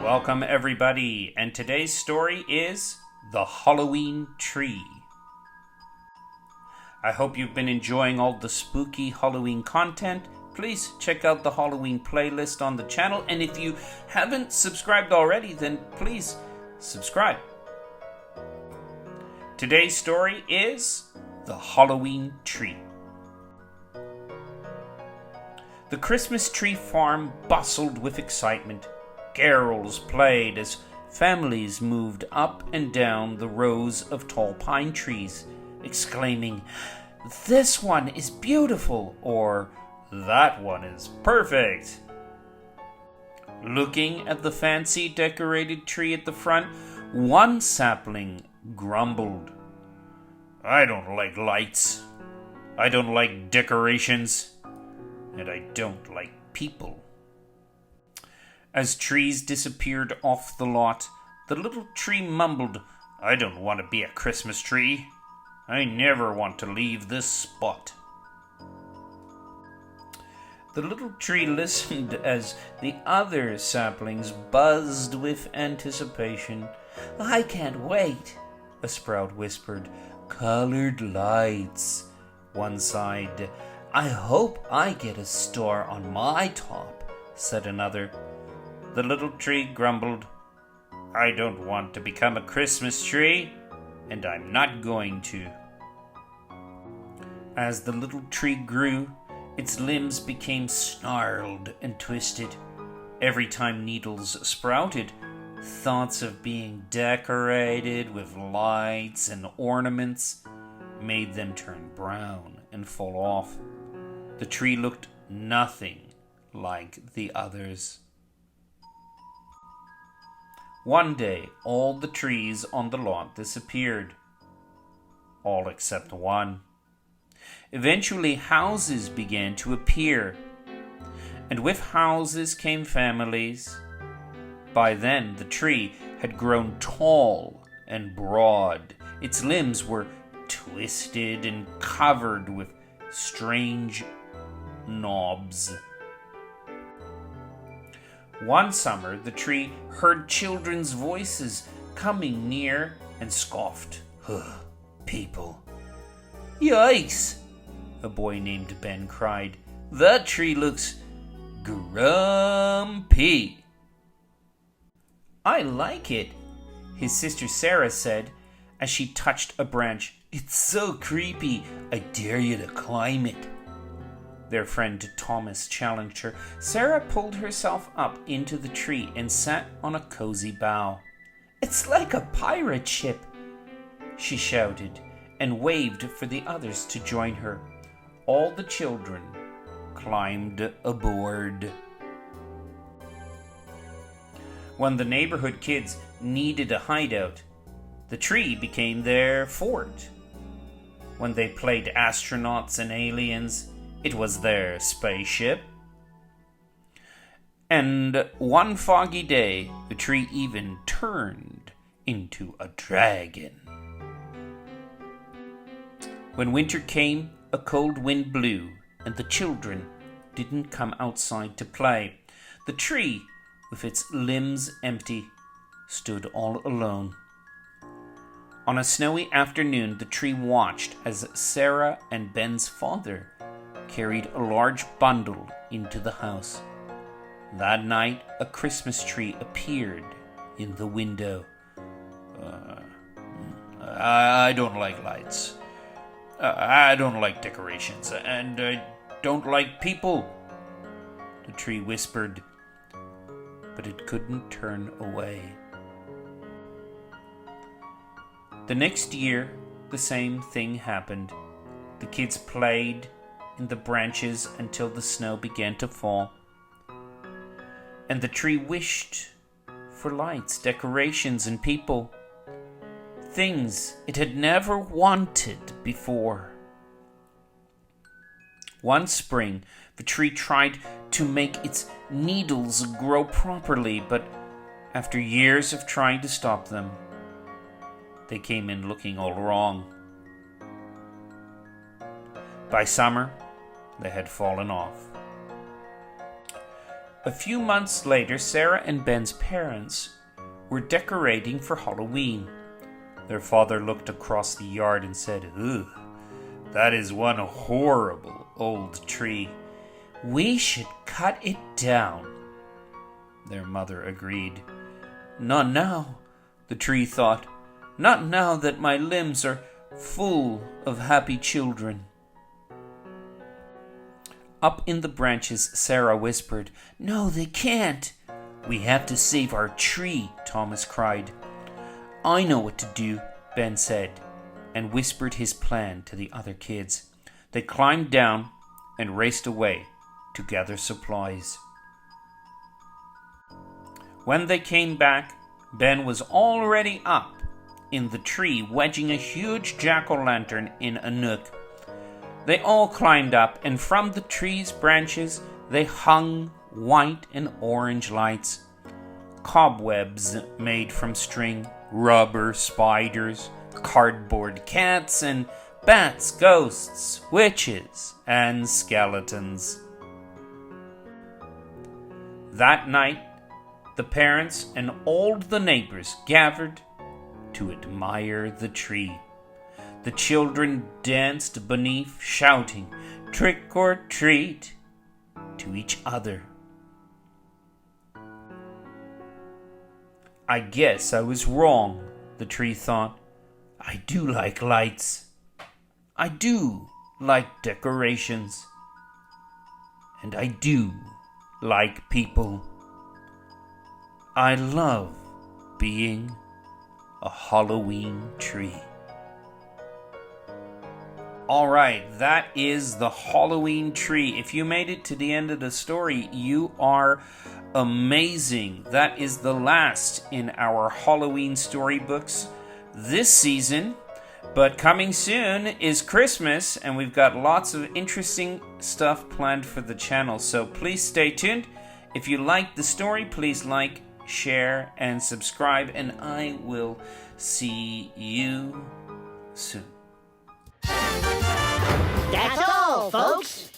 Welcome everybody, and today's story is The Halloween Tree. I hope you've been enjoying all the spooky Halloween content. Please check out the Halloween playlist on the channel, and if you haven't subscribed already, then please subscribe. Today's story is The Halloween Tree. The Christmas tree farm bustled with excitement. Carols played as families moved up and down the rows of tall pine trees, exclaiming, "This one is beautiful," or "That one is perfect." Looking at the fancy decorated tree at the front, one sapling grumbled, "I don't like lights, I don't like decorations, and I don't like people." As trees disappeared off the lot, the little tree mumbled, "I don't want to be a Christmas tree. I never want to leave this spot." The little tree listened as the other saplings buzzed with anticipation. "I can't wait," a sprout whispered. "Colored lights," one sighed. "I hope I get a star on my top," said another. The little tree grumbled, "I don't want to become a Christmas tree, and I'm not going to." As the little tree grew, its limbs became snarled and twisted. Every time needles sprouted, thoughts of being decorated with lights and ornaments made them turn brown and fall off. The tree looked nothing like the others. One day, all the trees on the lot disappeared. All except one. Eventually, houses began to appear. And with houses came families. By then, the tree had grown tall and broad. Its limbs were twisted and covered with strange knobs. One summer, the tree heard children's voices coming near and scoffed. "People." "Yikes!" a boy named Ben cried. "That tree looks grumpy." "I like it," his sister Sarah said as she touched a branch. "It's so creepy, I dare you to climb it." Their friend Thomas challenged her. Sarah pulled herself up into the tree and sat on a cozy bough. "It's like a pirate ship," she shouted, and waved for the others to join her. All the children climbed aboard. When the neighborhood kids needed a hideout, the tree became their fort. When they played astronauts and aliens, it was their spaceship. And one foggy day, the tree even turned into a dragon. When winter came, a cold wind blew, and the children didn't come outside to play. The tree, with its limbs empty, stood all alone. On a snowy afternoon, the tree watched as Sarah and Ben's father carried a large bundle into the house. That night, a Christmas tree appeared in the window. I don't like lights. I don't like decorations. And I don't like people," the tree whispered, but it couldn't turn away. The next year, the same thing happened. The kids played in the branches until the snow began to fall. And the tree wished for lights, decorations, and people. Things it had never wanted before. One spring, the tree tried to make its needles grow properly, but after years of trying to stop them, they came in looking all wrong. By summer, they had fallen off. A few months later, Sarah and Ben's parents were decorating for Halloween. Their father looked across the yard and said, "Ugh, that is one horrible old tree. We should cut it down." Their mother agreed. "Not now," the tree thought. "Not now that my limbs are full of happy children." Up in the branches, Sarah whispered, "No, they can't." "We have to save our tree," Thomas cried. "I know what to do," Ben said, and whispered his plan to the other kids. They climbed down and raced away to gather supplies. When they came back, Ben was already up in the tree, wedging a huge jack-o'-lantern in a nook. They all climbed up, and from the tree's branches they hung white and orange lights. Cobwebs made from string, rubber spiders, cardboard cats, and bats, ghosts, witches, and skeletons. That night, the parents and all the neighbors gathered to admire the tree. The children danced beneath, shouting, "Trick or treat," to each other. "I guess I was wrong," the tree thought. "I do like lights. I do like decorations. And I do like people. I love being a Halloween tree." All right, that is the Halloween tree. If you made it to the end of the story, you are amazing. That is the last in our Halloween storybooks this season. But coming soon is Christmas, and we've got lots of interesting stuff planned for the channel. So please stay tuned. If you like the story, please like, share, and subscribe, and I will see you soon. That's all, folks.